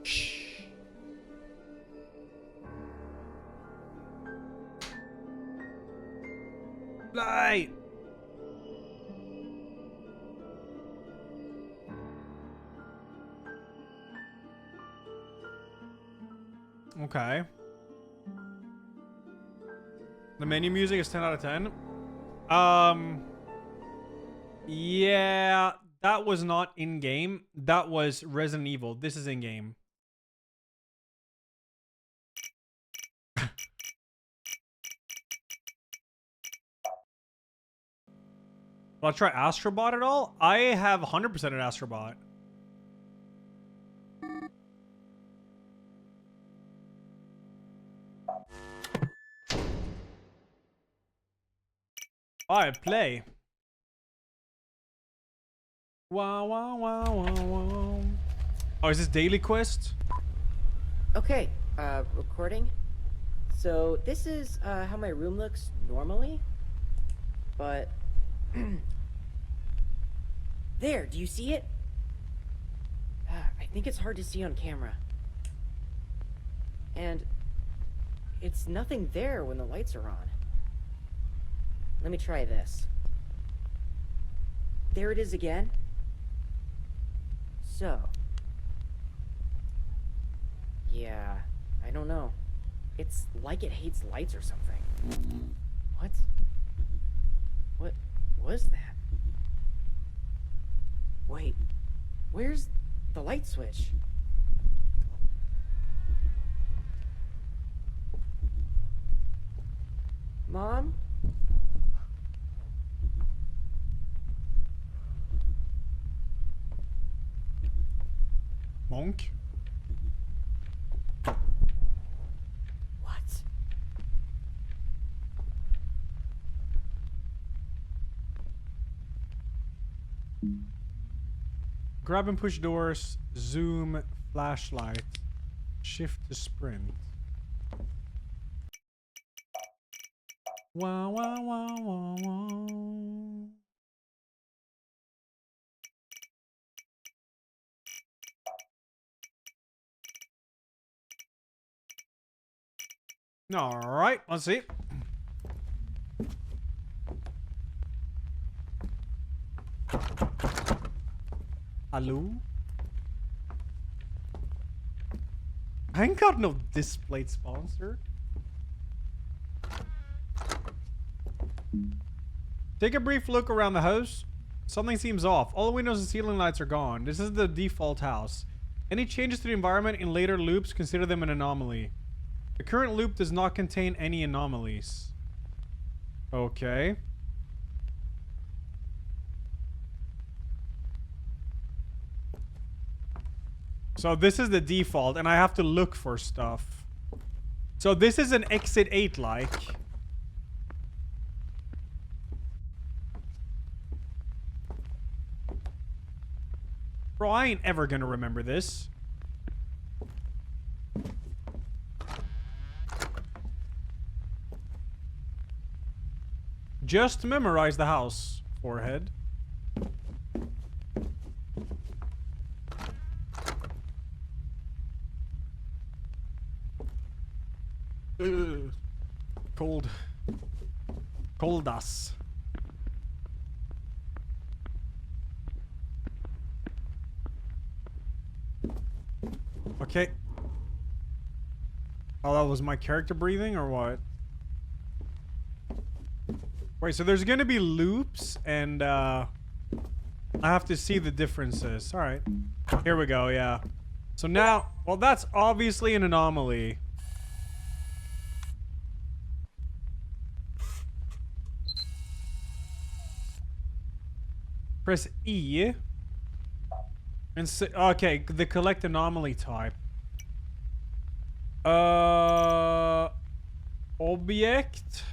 Shh. Light. Okay. The menu music is 10 out of 10. Yeah, that was not in game. That was Resident Evil. This is in game. Will I try Astrobot at all? I have 100% at Astrobot. Alright, play. Wow, wow, wow, wow, wow. Oh, is this daily quest? Okay, recording. So this is how my room looks normally, but there, do you see it? I think it's hard to see on camera. And it's nothing there when the lights are on. Let me try this. There it is again. So, yeah, I don't know. It's like it hates lights or something. What? What was that? Wait, where's the light switch? Mom? Monk? What? Grab and push doors. Zoom. Flashlight. Shift to sprint. Wow, wow, wow, wow, wow. Alright, let's see. Hello? I ain't got no displayed sponsor. Take a brief look around the house. Something seems off. All the windows and ceiling lights are gone. This is the default house. Any changes to the environment in later loops, consider them an anomaly. The current loop does not contain any anomalies. Okay. So this is the default, and I have to look for stuff. So this is an Exit 8 like. Bro, I ain't ever gonna remember this. Just memorize the house, forehead. Ugh. Cold. Cold us. Okay. Oh, that was my character breathing or what? Wait, so there's gonna be loops and I have to see the differences. Alright. Here we go, yeah. So now, well, that's obviously an anomaly. Press E. And okay, the collect anomaly type. Object.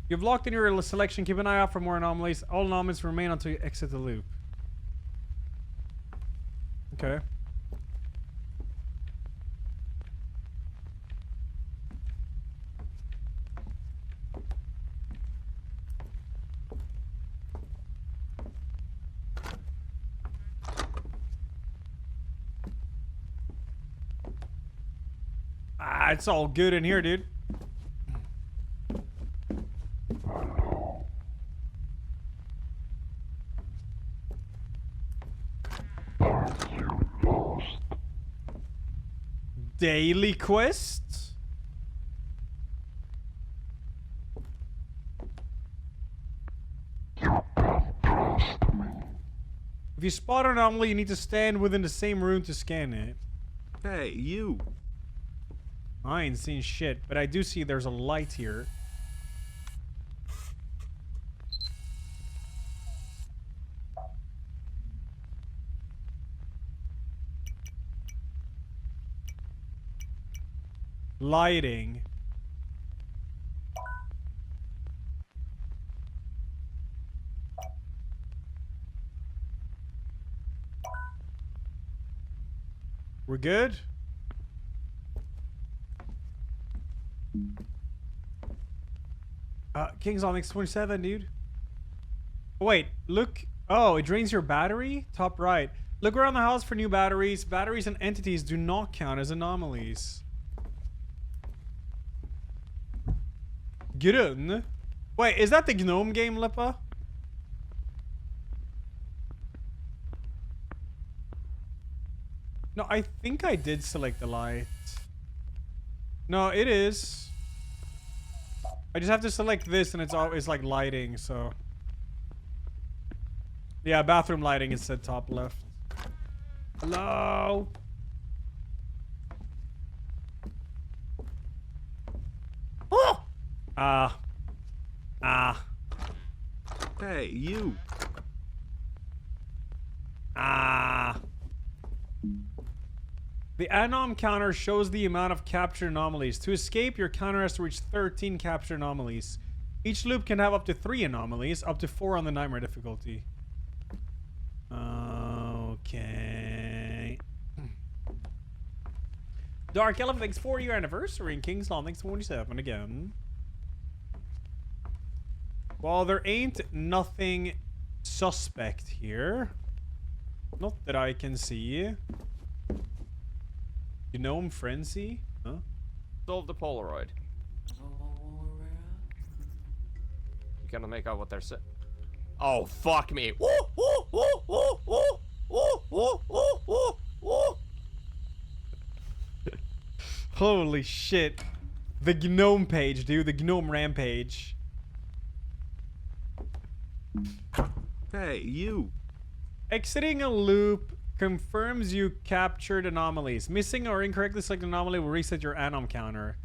You've locked in your selection. Keep an eye out for more anomalies. All anomalies remain until you exit the loop. Okay. Ah, it's all good in here, dude. Daily quests? If you spot an anomaly, you need to stand within the same room to scan it. Hey, you. I ain't seen shit, but I do see there's a light here. Lighting. We're good? King's on next 27, dude. Wait, look. Oh, it drains your battery? Top right. Look around the house for new batteries. Batteries and entities do not count as anomalies. Grön? Wait, is that the gnome game, Lippa? No, I think I did select the light. No, it is. I just have to select this and it's like lighting, so. Yeah, bathroom lighting is set top left. Hello? Oh! Hey, you. The anom counter shows the amount of captured anomalies. To escape, your counter has to reach 13 captured anomalies. Each loop can have up to 3 anomalies, up to 4 on the nightmare difficulty. Okay. Dark Elephant, thanks 4-year anniversary, and King's Law, thanks 27 again. Well, there ain't nothing suspect here. Not that I can see. Gnome Frenzy? Huh? Solve the Polaroid. You gonna make out what they're saying? Oh, fuck me. Holy shit. The gnome page, dude. The gnome rampage. Hey, you. Exiting a loop confirms you captured anomalies. Missing or incorrectly selected anomaly will reset your anom counter.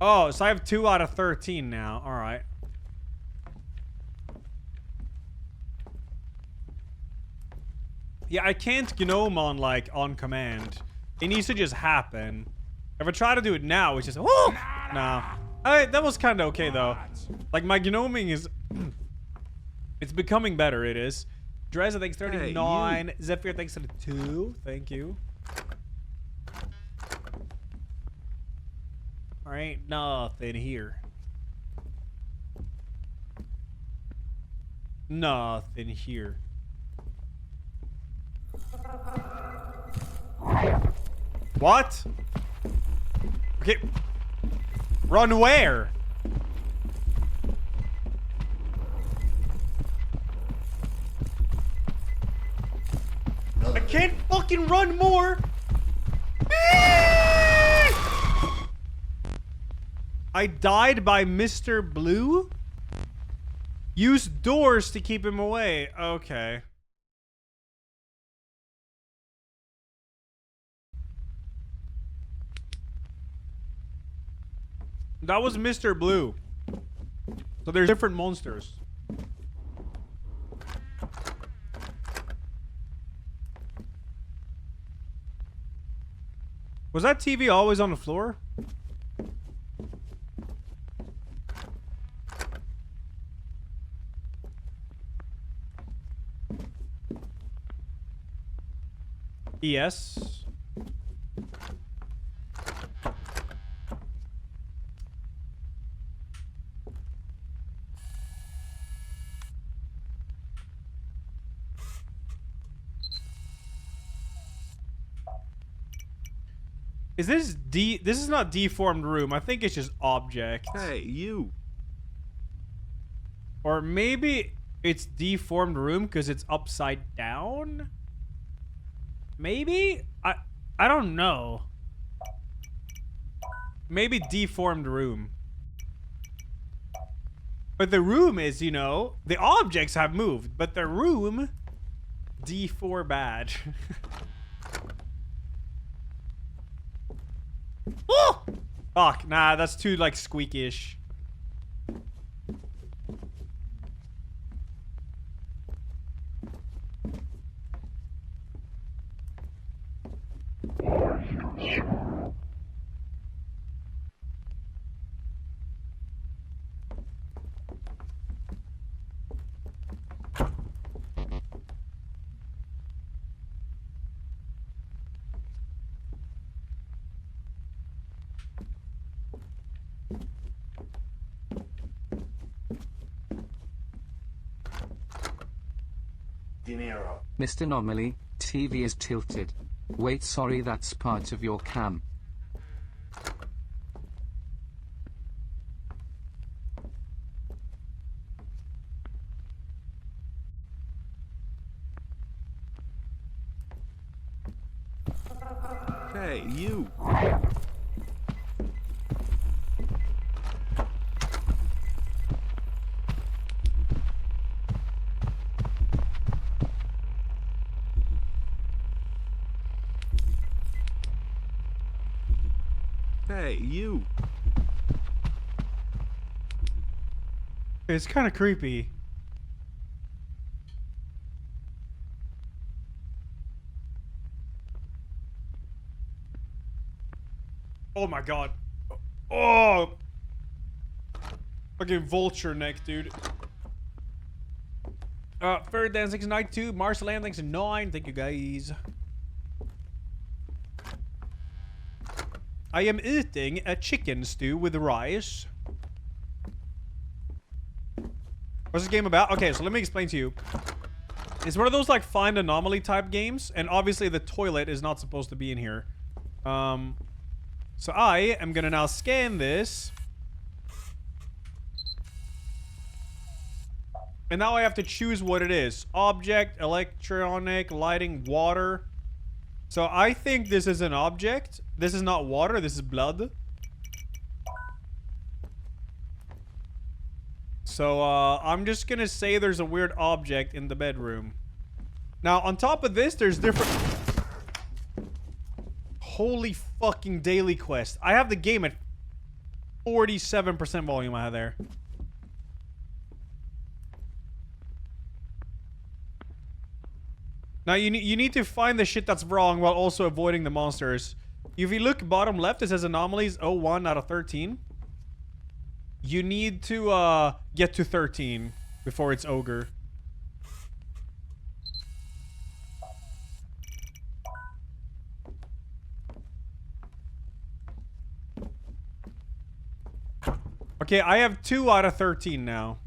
Oh, so I have 2 out of 13 now. Alright. Yeah, I can't gnome on, like, on command. It needs to just happen. If I try to do it now, it's just... Whoa! No. That was kind of okay, though. Like, my gnoming is... It's becoming better, it is. Dreza, thanks 39. Hey, Zephyr, thanks to the 2. Thank you. There ain't nothing here. Nothing here. What? Okay. Run where? I can't fucking run more. I died by Mr. Blue? Use doors to keep him away. Okay. That was Mr. Blue. So there's different monsters. Was that TV always on the floor? Yes. Is this this is not deformed room. I think it's just object. Hey, you. Or maybe it's deformed room because it's upside down? Maybe? I don't know. Maybe deformed room. But the room is, you know, the objects have moved, but the room, D4 bad. Oh! Fuck, nah, that's too, like, squeakish. Mr. Anomaly, TV is tilted. Wait, sorry, that's part of your cam. Hey, you. Hey, you. It's kind of creepy. Oh my god. Oh! Fucking vulture neck, dude. Ferdinand 692, Marshall Land, thanks 9. Thank you, guys. I am eating a chicken stew with rice. What's this game about? Okay, so let me explain to you. It's one of those like find anomaly type games, and obviously the toilet is not supposed to be in here. So I am gonna now scan this. And now I have to choose what it is. Object, electronic, lighting, water. So I think this is an object. This is not water, this is blood. So I'm just gonna say there's a weird object in the bedroom. Now on top of this, there's different... Holy fucking daily quest. I have the game at 47% volume out of there. Now you need to find the shit that's wrong while also avoiding the monsters. If you look bottom left, it says anomalies 01 out of 13. You need to get to 13 before it's ogre. Okay, I have 2 out of 13 now.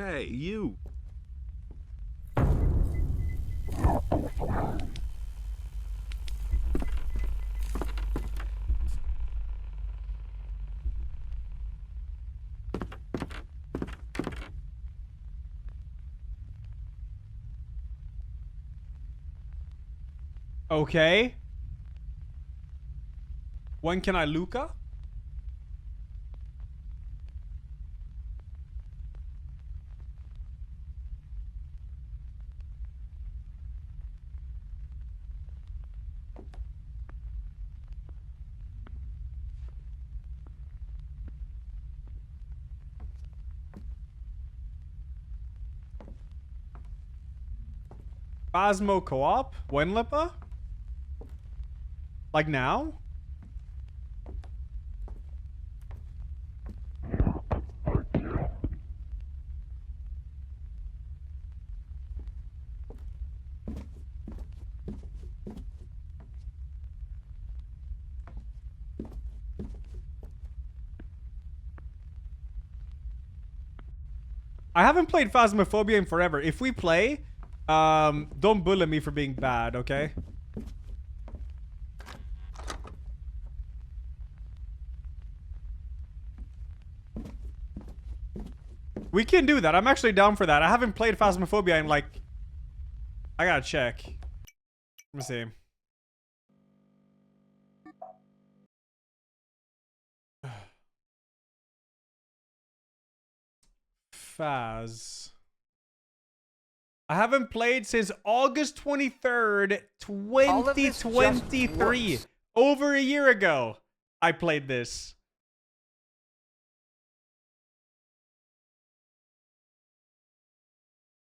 Hey, you. Okay. When can I Luca? Phasmo co-op? When, Lipa? Like now? I haven't played Phasmophobia in forever. If we play, don't bully me for being bad, okay? We can do that. I'm actually down for that. I haven't played Phasmophobia in like... I gotta check. Let me see. Phas. I haven't played since August 23rd, All of this just 2023. works. Over a year ago, I played this.